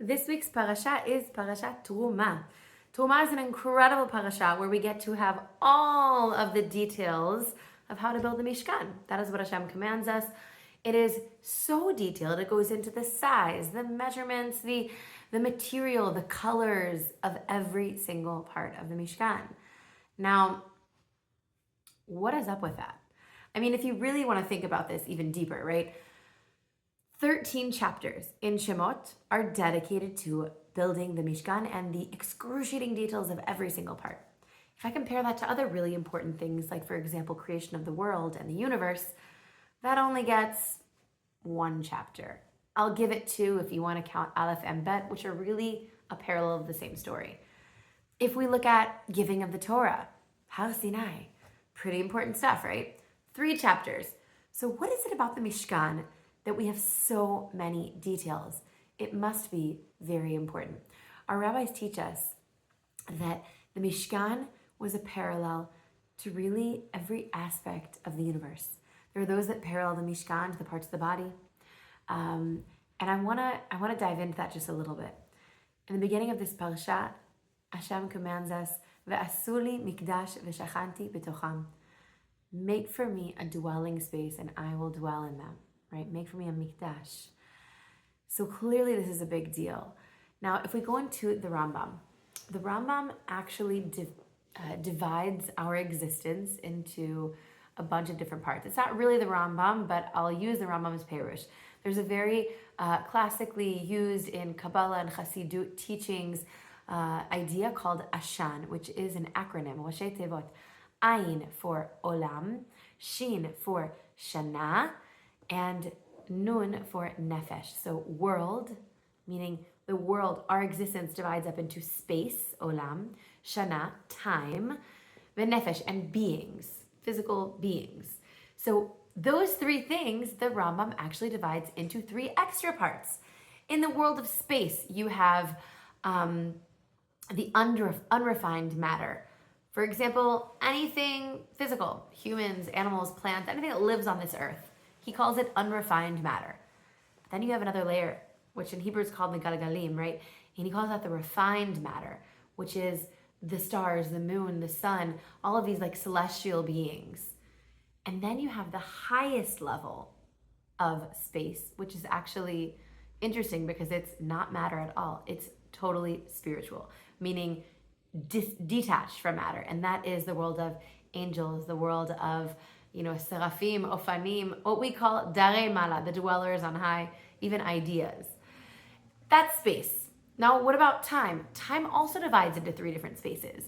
This week's parasha is Parashat Teruma. Teruma is an incredible parasha where we get to have all of the details of how to build the Mishkan. That is what Hashem commands us. It is so detailed. It goes into the size, the measurements, the material, the colors of every single part of the Mishkan. Now, what is up with that? I mean, if you really want to think about this even deeper, right? 13 chapters in Shemot are dedicated to building the Mishkan and the excruciating details of every single part. If I compare that to other really important things, like for example, creation of the world and the universe, that only gets one chapter. I'll give it two if you want to count Aleph and Bet, which are really a parallel of the same story. If we look at giving of the Torah, Har Sinai, pretty important stuff, right? 3 chapters. So what is it about the Mishkan that we have so many details? It must be very important. Our rabbis teach us that the Mishkan was a parallel to really every aspect of the universe. There are those that parallel the Mishkan to the parts of the body. And I wanna dive into that just a little bit. In the beginning of this Parshat, Hashem commands us, Ve'asuli mikdash v'shachanti b'tocham. Make for me a dwelling space and I will dwell in them. Right? Make for me a mikdash. So clearly this is a big deal. Now, if we go into the Rambam actually divides our existence into a bunch of different parts. It's not really the Rambam, but I'll use the Rambam's Perush. There's a very classically used in Kabbalah and Chassidut teachings idea called Ashan, which is an acronym, Roshei Tevot. Ayin for Olam, Shin for Shana, and Nun for Nefesh. So world, meaning the world, our existence divides up into space, Olam, Shana, time, Nefesh, and beings, physical beings. So those 3 things, the Rambam actually divides into 3 extra parts. In the world of space, you have the unrefined matter. For example, anything physical, humans, animals, plants, anything that lives on this earth. He calls it unrefined matter. Then you have another layer, which in Hebrew is called the Galgalim, right? And he calls that the refined matter, which is the stars, the moon, the sun, all of these like celestial beings. And then you have the highest level of space, which is actually interesting because it's not matter at all. It's totally spiritual, meaning detached from matter. And that is the world of angels, the world of seraphim, ofanim, what we call darei mala, the dwellers on high, even ideas. That's space. Now, what about time? Time also divides into 3 different spaces.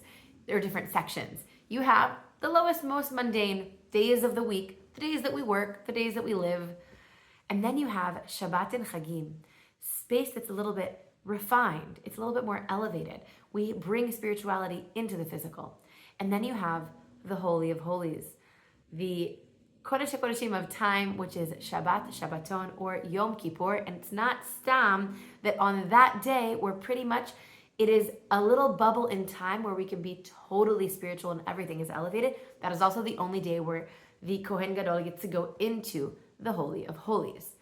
There are different sections. You have the lowest, most mundane days of the week, the days that we work, the days that we live. And then you have Shabbat and Chagim, space that's a little bit refined. It's a little bit more elevated. We bring spirituality into the physical. And then you have the Holy of Holies, the Kodesh HaKodeshim of time, which is Shabbat, Shabbaton, or Yom Kippur. And it's not stam that on that day, where pretty much it is a little bubble in time where we can be totally spiritual and everything is elevated. That is also the only day where the Kohen Gadol gets to go into the Holy of Holies.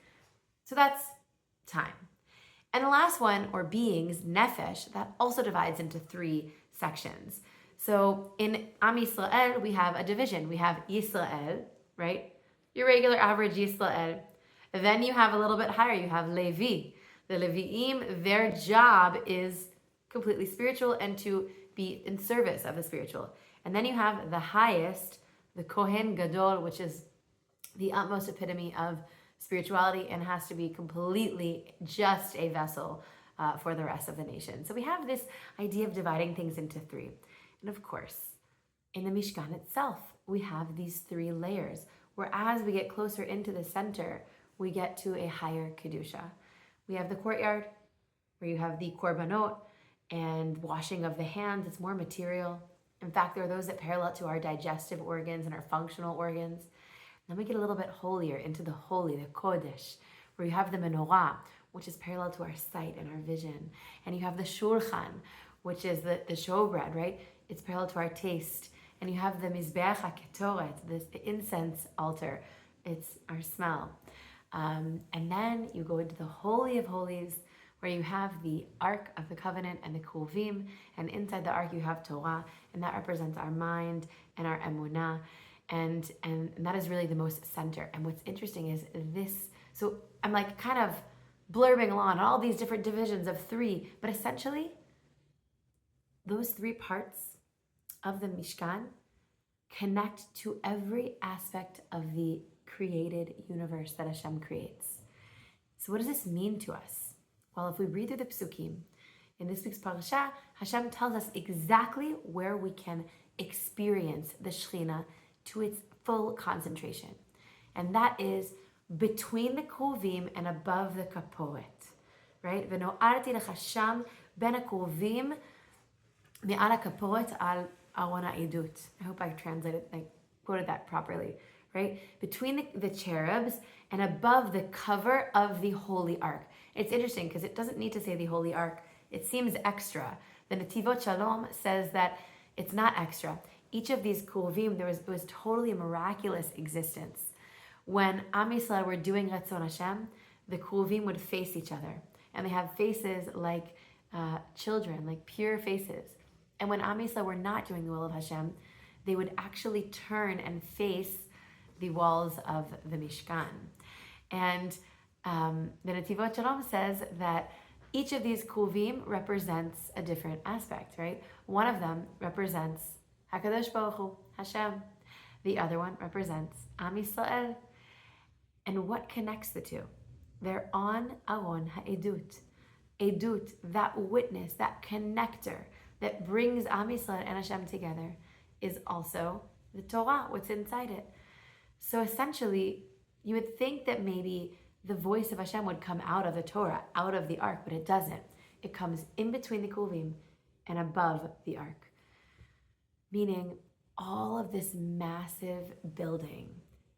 So that's time. And the last one, or beings, Nefesh, that also divides into 3 sections. So in Am Yisrael, we have a division. We have Yisrael, right? Your regular average Yisrael. Then you have a little bit higher, you have Levi. The Levi'im, their job is completely spiritual and to be in service of the spiritual. And then you have the highest, the Kohen Gadol, which is the utmost epitome of spirituality and has to be completely just a vessel for the rest of the nation. So we have this idea of dividing things into 3. And of course, in the Mishkan itself, we have these 3 layers, where as we get closer into the center, we get to a higher Kedusha. We have the courtyard, where you have the korbanot and washing of the hands. It's more material. In fact, there are those that parallel to our digestive organs and our functional organs. Then we get a little bit holier into the holy, the Kodesh, where you have the menorah, which is parallel to our sight and our vision. And you have the shulchan, which is the showbread, right? It's parallel to our taste. And you have the mizbeach haketoret, this incense altar. It's our smell. And then you go into the Holy of Holies, where you have the Ark of the Covenant and the Kruvim, and inside the Ark you have Torah, and that represents our mind and our emunah, and that is really the most center. And what's interesting is this, so I'm like kind of blurbing along all these different divisions of three, but essentially those three parts of the Mishkan connect to every aspect of the created universe that Hashem creates. So what does this mean to us? Well, if we read through the Psukim, in this week's Parshat, Hashem tells us exactly where we can experience the Shekhinah to its full concentration. And that is between the Kruvim and above the Kaporet, right? V'no'arti l'chasham ben ha-Kruvim me'al ha-Kaporet al aron ha'edut. I hope I quoted that properly, right? Between the cherubs and above the cover of the Holy Ark. It's interesting because it doesn't need to say the Holy Ark. It seems extra. The Netivot Shalom says that it's not extra. Each of these Kruvim, it was totally a miraculous existence. When Am Yisrael were doing Ratzon Hashem, the Kruvim would face each other. And they have faces like children, like pure faces. And when Am Yisrael were not doing the will of Hashem, they would actually turn and face the walls of the Mishkan. And the Netivot Shalom says that each of these Kruvim represents a different aspect, right? One of them represents HaKadosh Baruch Hu, Hashem. The other one represents Am Yisrael. And what connects the two? They're on Aron HaEdut. Edut, that witness, that connector that brings Am Yisrael and Hashem together, is also the Torah, what's inside it. So essentially, you would think that maybe the voice of Hashem would come out of the Torah, out of the Ark, but it doesn't. It comes in between the Kruvim and above the Ark. Meaning, all of this massive building,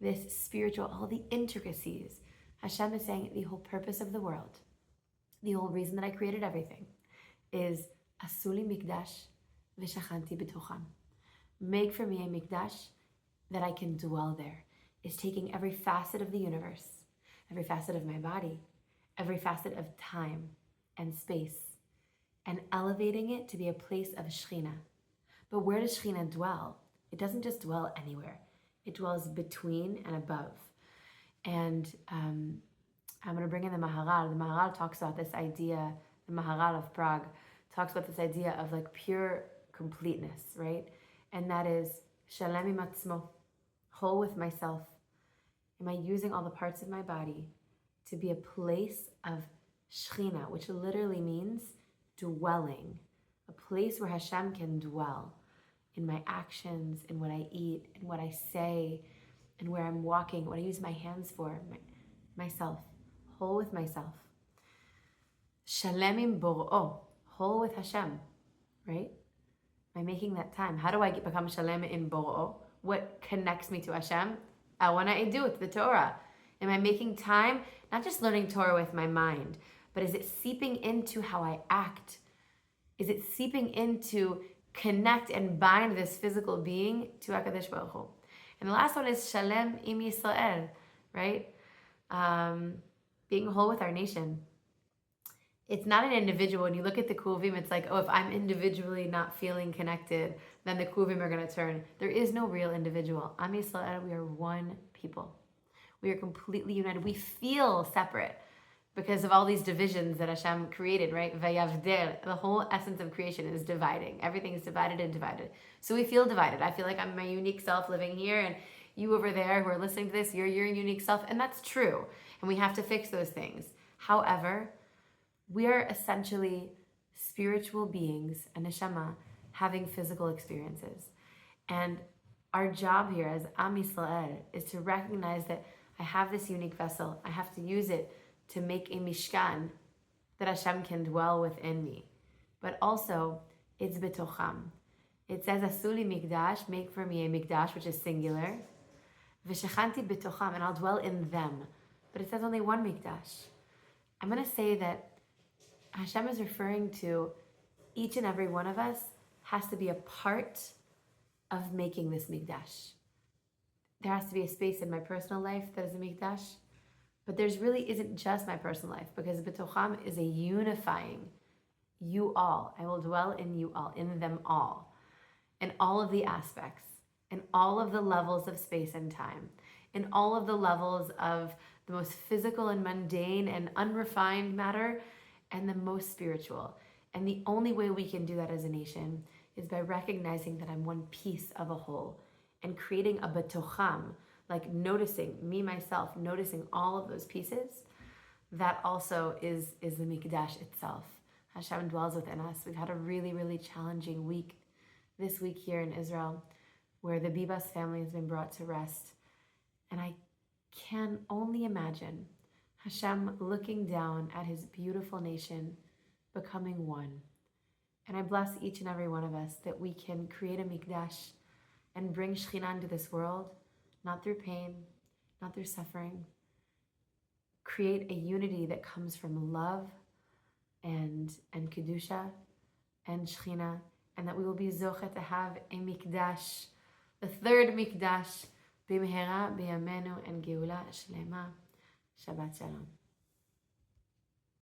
this spiritual, all the intricacies, Hashem is saying the whole purpose of the world, the whole reason that I created everything, is Asuli Mikdash v'shachanti b'tocham. Make for me a Mikdash that I can dwell there. Is taking every facet of the universe, every facet of my body, every facet of time and space, and elevating it to be a place of Shekhinah. But where does Shekhinah dwell? It doesn't just dwell anywhere. It dwells between and above. And I'm going to bring in the Maharal. The Maharal talks about this idea, the Maharal of Prague talks about this idea of like pure completeness, right? And that is Shalem im atzmo, whole with myself. Am I using all the parts of my body to be a place of Shekhinah, which literally means dwelling, a place where Hashem can dwell in my actions, in what I eat, in what I say, and where I'm walking, what I use my hands for, myself, whole with myself. Shalem im bor'o, whole with Hashem, right? Am I making that time? How do I become Shalem im bor'o? What connects me to Hashem? I want to do with the Torah. Am I making time? Not just learning Torah with my mind, but is it seeping into how I act? Is it seeping into connect and bind this physical being to HaKadosh Baruch Hu? And the last one is Shalem im Yisrael, right? Being whole with our nation. It's not an individual. When you look at the Kruvim, it's like, oh, if I'm individually not feeling connected, then the Kruvim are going to turn. There is no real individual. Am Yisrael, we are one people. We are completely united. We feel separate because of all these divisions that Hashem created, right? Vayavdel, the whole essence of creation is dividing. Everything is divided and divided. So we feel divided. I feel like I'm my unique self living here, and you over there who are listening to this, you're your unique self. And that's true. And we have to fix those things. However, we are essentially spiritual beings, a neshama, having physical experiences. And our job here as Am Yisrael is to recognize that I have this unique vessel. I have to use it to make a Mishkan that Hashem can dwell within me. But also, it's betocham. It says, Asuli Mikdash, make for me a Mikdash, which is singular. V'shachanti betocham, and I'll dwell in them. But it says only one Mikdash. I'm going to say that Hashem is referring to each and every one of us has to be a part of making this Mikdash. There has to be a space in my personal life that is a Mikdash. But there's really isn't just my personal life, because B'tocham is a unifying you all. I will dwell in you all, in them all, in all of the aspects, in all of the levels of space and time, in all of the levels of the most physical and mundane and unrefined matter, and the most spiritual. And the only way we can do that as a nation is by recognizing that I'm one piece of a whole and creating a betocham, like noticing me, myself, noticing all of those pieces. That also is the Mikdash itself. Hashem dwells within us. We've had a really, really challenging week this week here in Israel, where the Bibas family has been brought to rest. And I can only imagine Hashem looking down at his beautiful nation, becoming one. And I bless each and every one of us that we can create a Mikdash and bring Shekhinah into this world, not through pain, not through suffering. Create a unity that comes from love and Kedusha and Shekhinah, and that we will be zocha to have a Mikdash, the third Mikdash, b'mehera b'yameinu, and Geula Shlema. Shabbat Shalom.